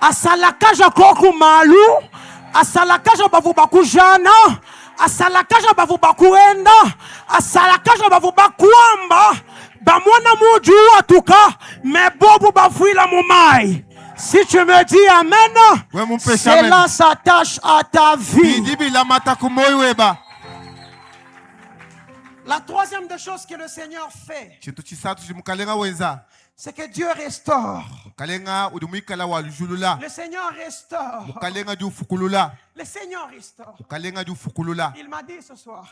asalaka jakoku malu, asalaka jabavu bakujana, asalaka jabavu bakuenda, asalaka jabavu bakuamba, bamwana muju atuka, mais bobu bafuila mumai. Si tu me dis Amen, cela s'attache à ta vie. La troisième des choses que le Seigneur fait, c'est que Dieu restaure. Le Seigneur restaure. Le Seigneur restaure. Il m'a dit ce soir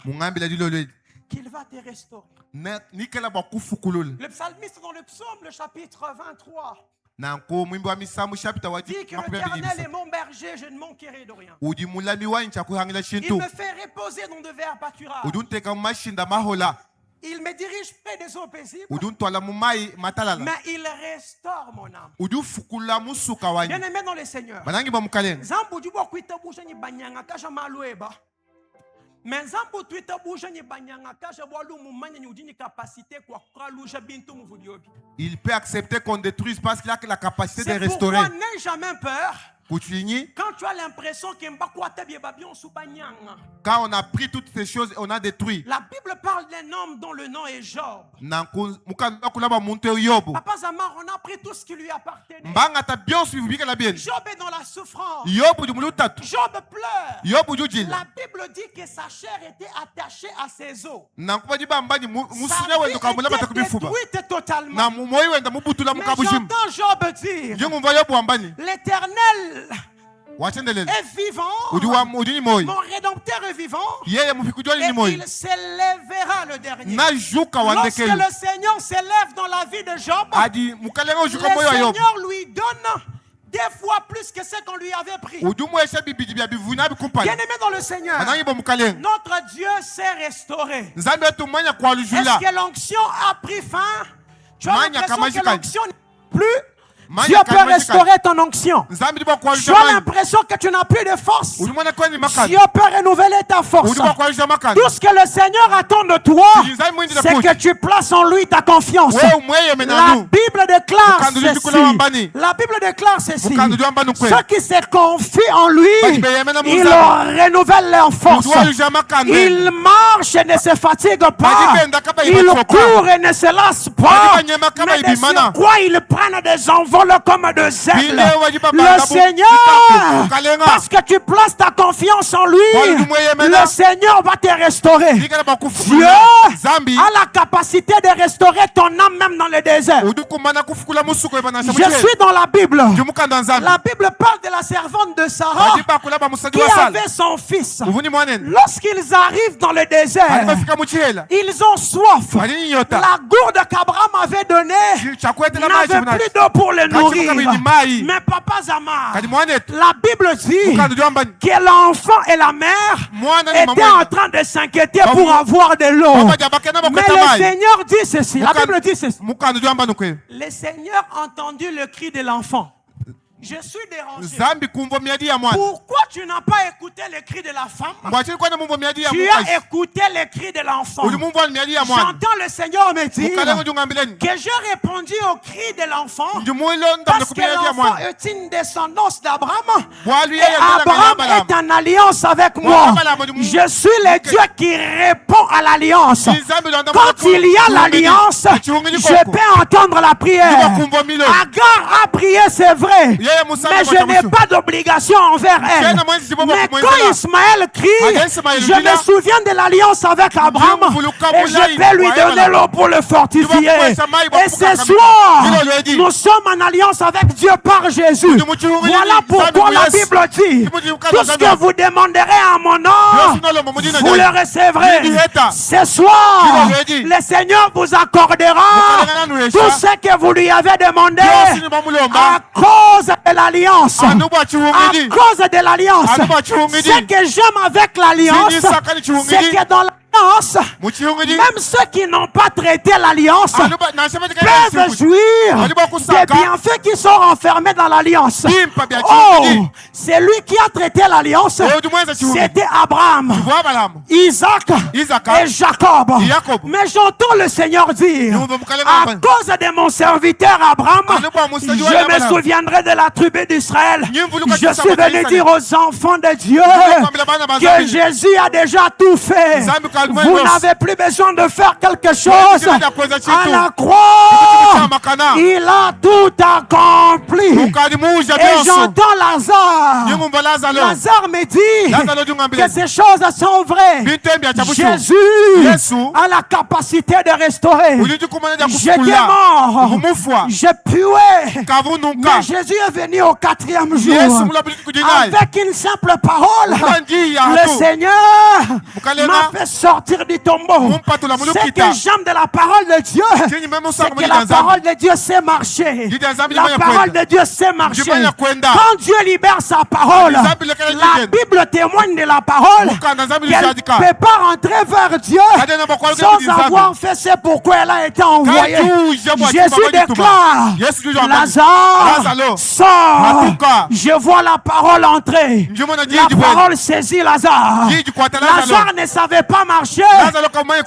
qu'il va te restaurer. Le psalmiste dans le psaume, le chapitre 23, dit que l'Éternel est mon berger, je ne manquerai de rien. Il me fait reposer dans de verts pâturages. Il me dirige près des eaux paisibles. Mais il restaure mon âme. Bien aimé dans le Seigneur. Mais Zambo Twitter bouge ni banyanga kaja boalu mumanya ni udini capacité kwa kraluja bintu muvudiobi. Il peut accepter qu'on détruise parce qu'il a la capacité de restaurer. C'est pourquoi n'aie jamais peur. Quand tu as l'impression quand on a pris toutes ces choses, on a détruit. La Bible parle d'un homme dont le nom est Job. Papa Zamar, on a pris tout ce qui lui appartenait. Job est dans la souffrance. Job pleure. La Bible dit que sa chair était attachée à ses os. Sa vie était détruite totalement. Mais j'entends Job dire, l'Éternel est vivant, mon Rédempteur est vivant, et il s'élèvera le dernier. Lorsque le Seigneur s'élève dans la vie de Job, le Seigneur lui donne 2 fois plus que ce qu'on lui avait pris. Bien aimé dans le Seigneur, notre Dieu s'est restauré. Est-ce que l'onction a pris fin? Tu as l'impression que l'onction n'est plus? Dieu peut restaurer ton onction. Tu as l'impression que tu n'as plus de force. Dieu peut renouveler ta force. Tout ce que le Seigneur attend de toi, c'est que tu places en lui ta confiance. La Bible déclare ceci. La Bible déclare ceci. Ceux qui se confient en lui, ils renouvellent leur force. Ils marchent et ne se fatiguent pas. Ils courent et ne se lassent pas. Mais de surcroît, ils prennent des envols comme de ailes. Le Seigneur, parce que tu places ta confiance en lui, le Seigneur va te restaurer. Dieu a la capacité de restaurer ton âme même dans le désert. Je suis dans la Bible. La Bible parle de la servante de Sarah qui avait son fils. Lorsqu'ils arrivent dans le désert, ils ont soif. La gourde qu'Abraham avait donnée n'avait plus d'eau pour le nourrir. Mais Papa Zamar, la Bible dit que l'enfant et la mère étaient en train de s'inquiéter pour avoir de l'eau. Mais le Seigneur dit ceci. La Bible dit ceci. Le Seigneur a entendu le cri de l'enfant. Je suis dérangé. Pourquoi tu n'as pas écouté le cri de la femme? Tu as écouté le cri de l'enfant. J'entends le Seigneur me dire que j'ai répondu au cri de l'enfant parce que l'enfant est une descendance d'Abraham et Abraham est en alliance avec moi. Je suis le Dieu qui répond à l'alliance. Quand il y a l'alliance, je peux entendre la prière. Agar a prié, c'est vrai. mais je n'ai pas d'obligation envers elle. Mais quand Ismaël crie, je me souviens de l'alliance avec Abraham et je vais lui donner l'eau pour le fortifier. Et ce soir, nous sommes en alliance avec Dieu par Jésus. Voilà pourquoi la Bible dit, tout ce que vous demanderez en mon nom, vous le recevrez. Ce soir, le Seigneur vous accordera tout ce que vous lui avez demandé à cause de l'alliance. À cause de l'alliance. Ce que j'aime avec l'alliance, c'est que dans l'alliance, même ceux qui n'ont pas traité l'alliance peuvent jouir des bienfaits qui sont renfermés dans l'alliance. Oh, c'est lui qui a traité l'alliance. C'était Abraham, Isaac et Jacob. Mais j'entends le Seigneur dire, à cause de mon serviteur Abraham, je me souviendrai de la tribu d'Israël. Je suis venu dire aux enfants de Dieu que Jésus a déjà tout fait. Vous n'avez plus besoin de faire quelque chose. À la croix, il a tout accompli. Et j'entends Lazare. Lazare me dit que ces choses sont vraies. Jésus a la capacité de restaurer. J'étais mort. J'ai pué. Mais Jésus est venu au 4e jour. Avec une simple parole, le Seigneur m'a fait sortir du tombeau. Ce que j'aime de la parole de Dieu, c'est que la parole de Dieu sait marcher. La parole de Dieu sait marcher. Quand Dieu libère sa parole, la Bible témoigne de la parole qu'elle ne peut pas rentrer vers Dieu sans avoir fait ce pourquoi elle a été envoyée. Jésus déclare, Lazare sort. Je vois la parole entrer. La parole saisit Lazare. Lazare ne savait pas marcher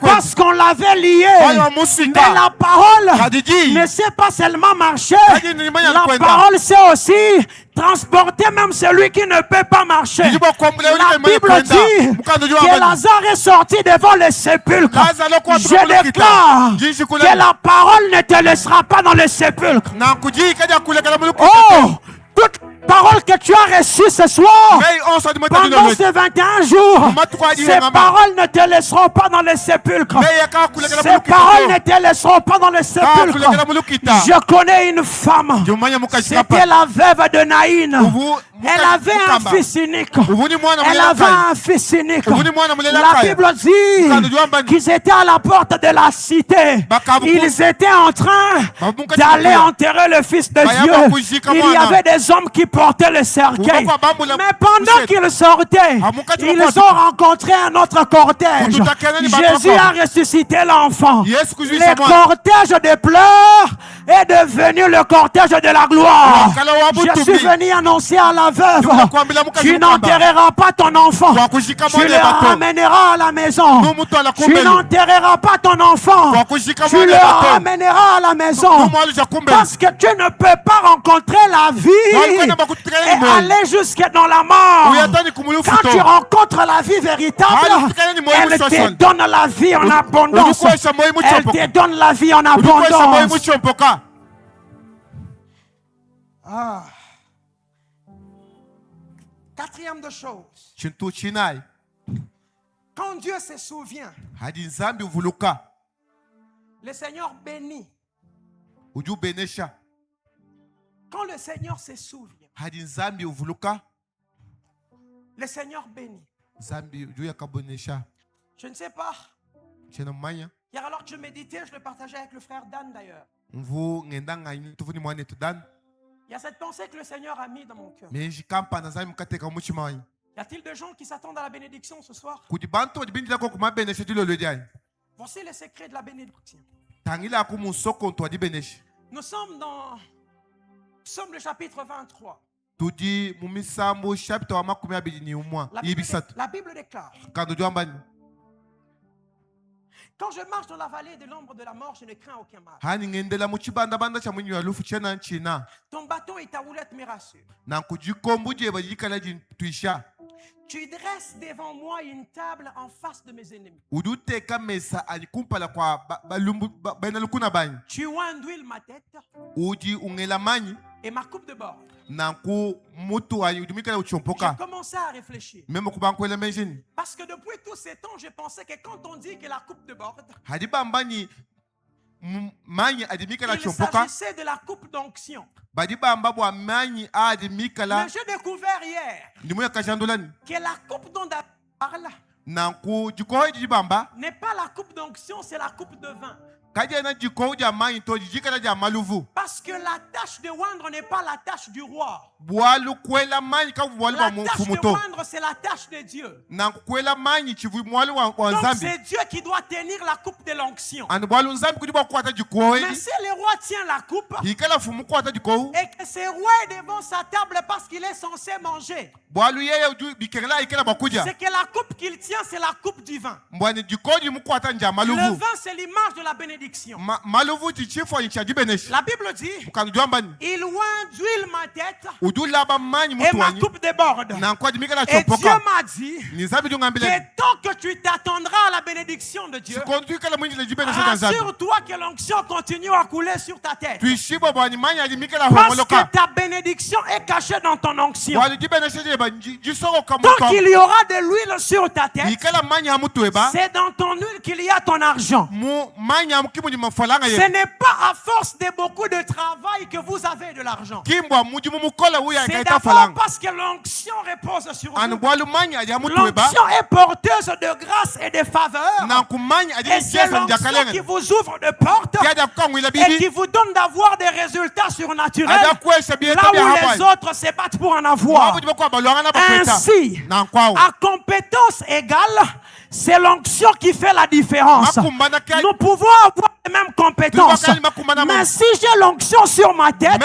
parce qu'on l'avait lié. Mais la parole ne sait pas seulement marcher. La parole sait aussi transporter même celui qui ne peut pas marcher. La Bible dit que Lazare est sorti devant le sépulcre. Je déclare que la parole ne te laissera pas dans le sépulcre. Oh! Toute parole que tu as reçue ce soir, pendant ces 21 jours, ces paroles ne te laisseront pas dans le sépulcre. Ces paroles ne te laisseront pas dans le sépulcre. Je connais une femme, c'était la veuve de Naïn. Elle avait un fils unique. Elle avait un fils unique. La Bible dit qu'ils étaient à la porte de la cité. Ils étaient en train d'aller enterrer le fils de Dieu. Il y avait des hommes qui portaient le cercueil. Mais pendant qu'ils sortaient, ils ont rencontré un autre cortège. Jésus a ressuscité l'enfant. Le cortège de pleurs est devenu le cortège de la gloire. Je suis venu annoncer à la veuve, tu n'enterreras pas ton enfant, tu le ramèneras à la maison. Tu n'enterreras pas ton enfant, tu le ramèneras à la maison. Parce que tu ne peux pas rencontrer la vie et aller jusque dans la mort. Quand tu rencontres la vie véritable, elle te donne la vie en abondance. Elle te donne la vie en abondance. Ah. Quatrième de choses. Quand Dieu se souvient, le Seigneur bénit. Quand le Seigneur se souvient, le Seigneur bénit. Je ne sais pas. Hier, alors que je méditais, je le partageais avec le frère Dan d'ailleurs. Il y a cette pensée que le Seigneur a mis dans mon cœur. Y a-t-il des gens qui s'attendent à la bénédiction ce soir? Voici le secret de la bénédiction. Nous sommes dans Psaume le chapitre 23. La Bible déclare, quand je marche dans la vallée de l'ombre de la mort, je ne crains aucun mal. Ton bâton et ta houlette me rassurent. Tu dresses devant moi une table en face de mes ennemis. Tu oins d'huile ma tête. et ma coupe de bord. nanku mutu ayi udumikala J'ai uchompoka commencé à réfléchir. memo kubankwele mejini Parce que depuis tous ces temps, je pensais que quand on dit que la coupe de bord, hadibambani manyi adimikala il chompoka s'agissait de la coupe d'onction. badibamba bwa manyi adimikala Mais j'ai découvert hier ndimu yakashandulani que la coupe dont David parle nanku jikoho dibamba n'est pas la coupe d'onction, c'est la coupe de vin. kaje na jikoho ja manyi to jikala ja maluvu Parce que la tâche de oindre n'est pas la tâche du roi. bwalu kwela manyi ka bwalu La ba tâche de mfumuto oindre, c'est la tâche de Dieu. nanku kwela manyi chivu mwalu wa Donc nzambi c'est Dieu qui doit tenir la coupe de l'onction. and bwalu nzambi kudiba kwata jikoho Mais si le roi tient la coupe hikala fumu kwata jikoho et que ce roi est devant sa table parce qu'il est censé manger, bwalu yeye uju bikela ikela bakuja c'est que la coupe qu'il tient, c'est la coupe du vin. mbwani jikoho jimu kwata nja Le maluvu vin, c'est l'image de la bénédiction. maluvu chichifo ncha jibeneshi La Bible dit, mukanu jwambani il oint d'huile ma tête udula ba manyi et mutu ma wanyi coupe déborde. nankwa jimikala Et Dieu chompoka m'a dit ni nzambi que jungambile tant que tu t'attendras à la bénédiction de Dieu, sikontu ikala mwinji le jibeneshi na nzambi rassure-toi que l'onction continue à couler sur ta tête. tuishibo bwani manyi ajimikala Parce hongoloka que ta bénédiction est cachée dans ton onction. bwali jibeneshi jeba jisoko Tant kamuto qu'il y aura de l'huile sur ta tête, ikala manyi hamutu eba c'est dans ton huile qu'il y a ton argent. mu manyi hamukimu jimafalanga Ce ye n'est pas à force de beaucoup de travail que vous avez de l'argent. kimbwa mujimu mukola uya C'est kaita d'abord falanga parce que l'onction repose sur anu vous. bwalu manyi aja hamutu eba L'onction est porteuse de grâce et de faveur. nanku manyi Et aja c'est jesa l'onction njakalenga qui vous ouvre de portes yaja kangwila et qui bibi vous donne d'avoir des résultats surnaturels aja kwesha bieta là bya où les habai autres se battent pour en avoir. wabu jibakwa balwanga na bakweta Ainsi, nankwao à compétence égale, c'est l'onction qui fait la différence. makumbana kai Nous pouvons avoir les mêmes compétences. Mais si j'ai l'onction sur ma tête,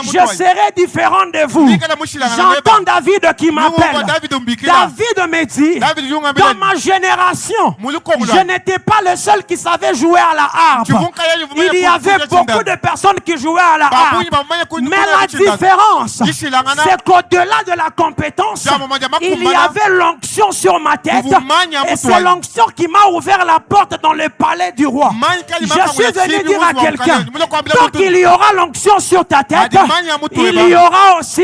je serai différent de vous. J'entends David qui m'appelle. David me dit, dans ma génération, je n'étais pas le seul qui savait jouer à la harpe. Il y avait beaucoup de personnes qui jouaient à la harpe. Mais la différence, c'est qu'au-delà de la compétence, il y avait l'onction sur ma tête. Et c'est l'onction qui m'a ouvert la porte dans le palais du roi. Je suis venu dire à quelqu'un, tant qu'il y aura l'onction sur ta tête, il y aura aussi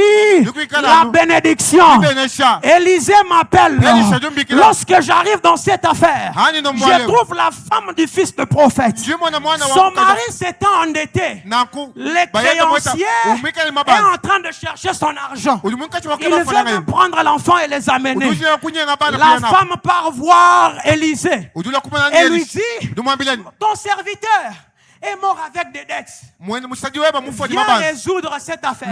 la bénédiction. Élisée m'appelle. Lorsque j'arrive dans cette affaire, je trouve la femme du fils de prophète. Son mari s'étant endetté. Le créancier est en train de chercher son argent. Il veut même prendre l'enfant et les amener. La femme part voir Élisée et lui dit, ton serviteur est mort avec des dettes. Viens résoudre cette affaire.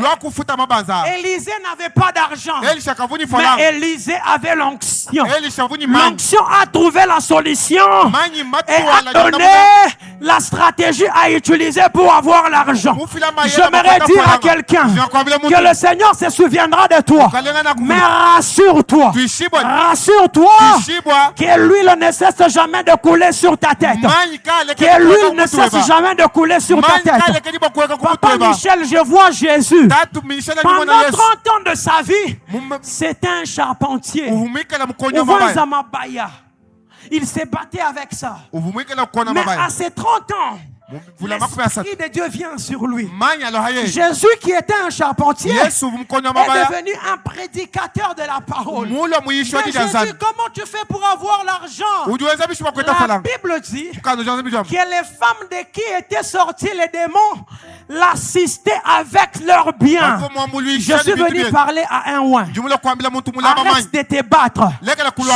Élisée n'avait pas d'argent, mais Élisée avait l'onction. L'onction a trouvé la solution et a donné la stratégie à utiliser pour avoir l'argent. J'aimerais dire à quelqu'un que le Seigneur se souviendra de toi. Mais rassure-toi, que l'huile ne cesse jamais de couler sur ta tête. Que l'huile ne cesse jamais de couler sur ta tête. Papa Michel, je vois Jésus. Pendant 30 ans de sa vie, c'était un charpentier. Il s'est battu avec ça. Mais à ses 30 ans, l'Esprit de Dieu vient sur lui. Jésus qui était un charpentier est devenu un prédicateur de la parole. Mais Jésus, comment tu fais pour avoir l'argent? La Bible dit que les femmes de qui étaient sortis les démons l'assistaient avec leurs biens. Je suis venu parler à un oin. Arrête de te battre.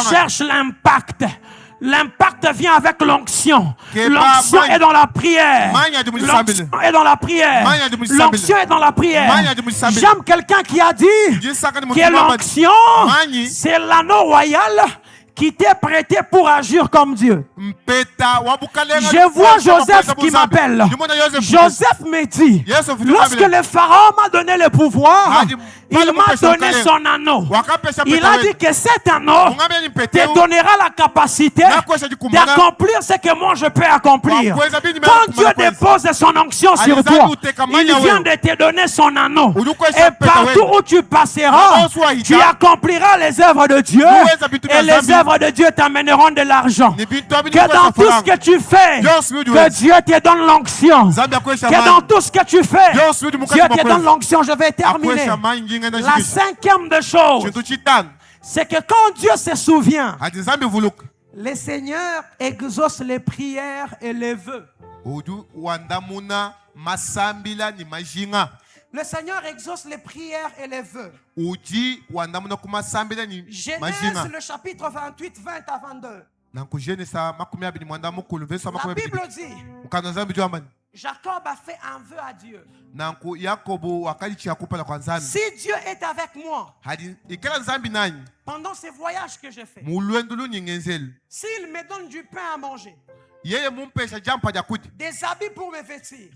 Cherche l'impact. L'impact vient avec l'onction. L'onction est dans la prière. L'onction est dans la prière. L'onction est dans la prière. J'aime quelqu'un qui a dit que l'onction, c'est l'anneau royal qui t'est prêté pour agir comme Dieu. Je vois Joseph qui m'appelle. Joseph me dit, lorsque le pharaon m'a donné le pouvoir, il m'a donné son anneau. Il a dit que cet anneau te donnera la capacité d'accomplir ce que moi je peux accomplir. Quand Dieu dépose son onction sur toi, il vient de te donner son anneau. Et partout où tu passeras, tu accompliras les œuvres de Dieu et les œuvres œuvres de Dieu t'amèneront de l'argent. Que dans tout ce que tu fais, que Dieu te donne l'onction. Que dans tout ce que tu fais, Dieu te donne l'onction. Je vais terminer. La cinquième des choses, c'est que quand Dieu se souvient, le Seigneur exauce les prières et les vœux. Le Seigneur exauce les prières et les vœux. Genèse le chapitre 28, 20 à 22. La Bible dit, Jacob a fait un vœu à Dieu. Si Dieu est avec moi pendant ces voyages que j'ai faits, s'il me donne du pain à manger, des habits pour me vêtir,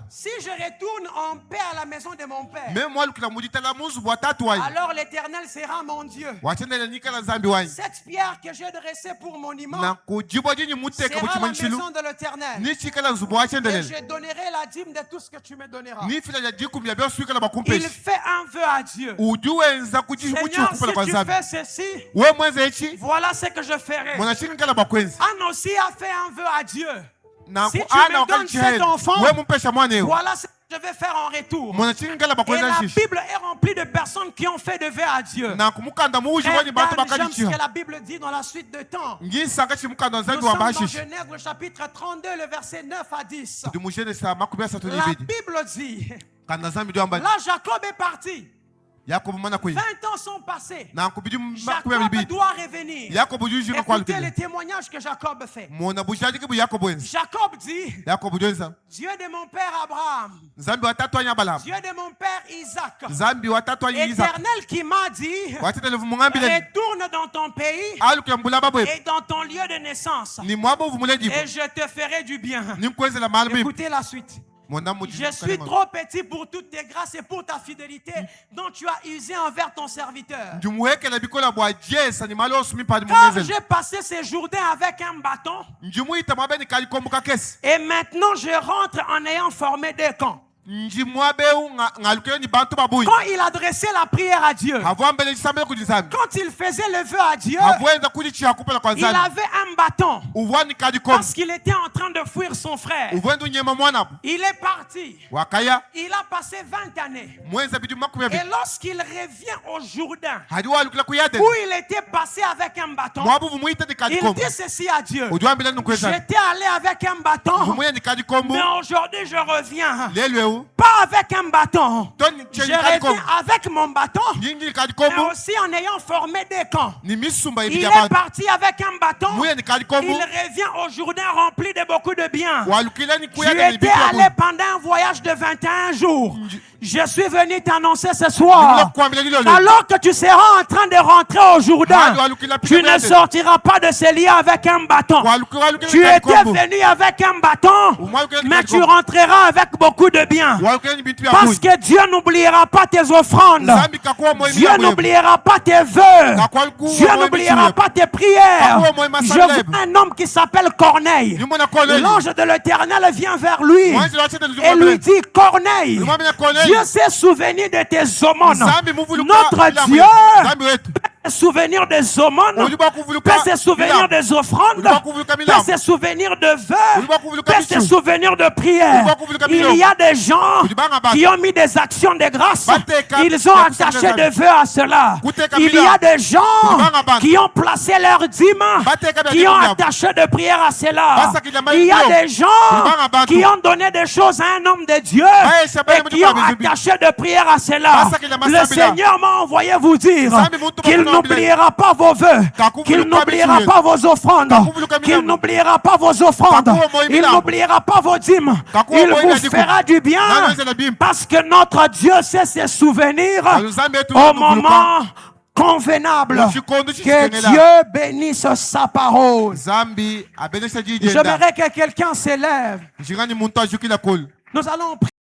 si je retourne en paix à la maison de mon père, alors l'Éternel sera mon Dieu. Cette pierre que j'ai dressée pour monument sera la maison de l'Éternel. Et je donnerai la dîme de tout ce que tu me donneras. Il fait un vœu à Dieu. Seigneur, si tu fais ceci, voilà ce que je ferai. Anne aussi a fait un vœu à Dieu. Si tu me donnes cet enfant, voilà ce que je vais faire en retour. Et la Bible est remplie de personnes qui ont fait des vœux à Dieu. J'aime ce que la Bible dit dans la suite de temps. Nous sommes dans Genèse le chapitre 32, le verset 9 à 10. La Bible dit, là Jacob est parti. 20 ans sont passés. Jacob doit revenir. Écoutez les témoignages que Jacob fait. Jacob dit, Dieu de mon père Abraham, Dieu de mon père Isaac, Éternel qui m'a dit, retourne dans ton pays et dans ton lieu de naissance, et je te ferai du bien. Écoutez la suite. Je suis trop petit pour toutes tes grâces et pour ta fidélité dont tu as usé envers ton serviteur. Car j'ai passé ces Jourdains avec un bâton. Et maintenant je rentre en ayant formé des camps. Quand il adressait la prière à Dieu, quand il faisait le vœu à Dieu, il avait un bâton parce qu'il était en train de fuir son frère. Il est parti. Il a passé 20 années. Et lorsqu'il revient au Jourdain, où il était passé avec un bâton, il dit ceci à Dieu: j'étais allé avec un bâton, mais aujourd'hui je reviens pas avec un bâton. Je reviens avec mon bâton, mais aussi en ayant formé des camps. Il est parti avec un bâton. Il revient au Jourdain rempli de beaucoup de biens. Tu étais allé pendant un voyage de 21 jours. Je suis venu t'annoncer ce soir, alors que tu seras en train de rentrer au Jourdain, tu ne sortiras pas de ce lieu avec un bâton. Tu étais venu avec un bâton, mais tu rentreras avec beaucoup de biens. Parce que Dieu n'oubliera pas tes offrandes. Dieu n'oubliera pas tes vœux. Dieu n'oubliera pas tes prières. Je vois un homme qui s'appelle Corneille. L'ange de l'Éternel vient vers lui et lui dit: Corneille, Dieu s'est souvenu de tes aumônes. Notre Dieu peut se souvenir des aumônes, peut se souvenir des offrandes, peut se souvenir de vœux, peut se souvenir de prières. Il y a des gens qui ont mis des actions de grâce, ils ont attaché des vœux à cela. Il y a des gens qui ont placé leur dîme, qui ont attaché de prières à cela. Il y a des gens qui ont donné des choses à un homme de Dieu et qui ont attaché de prières à cela. Le Seigneur m'a envoyé vous dire qu'il n'oubliera pas vos vœux, qu'il n'oubliera pas vos offrandes, qu'il n'oubliera pas vos offrandes, il n'oubliera pas vos dîmes. Il vous fera du bien parce que notre Dieu sait se souvenir au moment convenable. Que Dieu bénisse sa parole. J'aimerais que quelqu'un s'élève. Nous allons prier.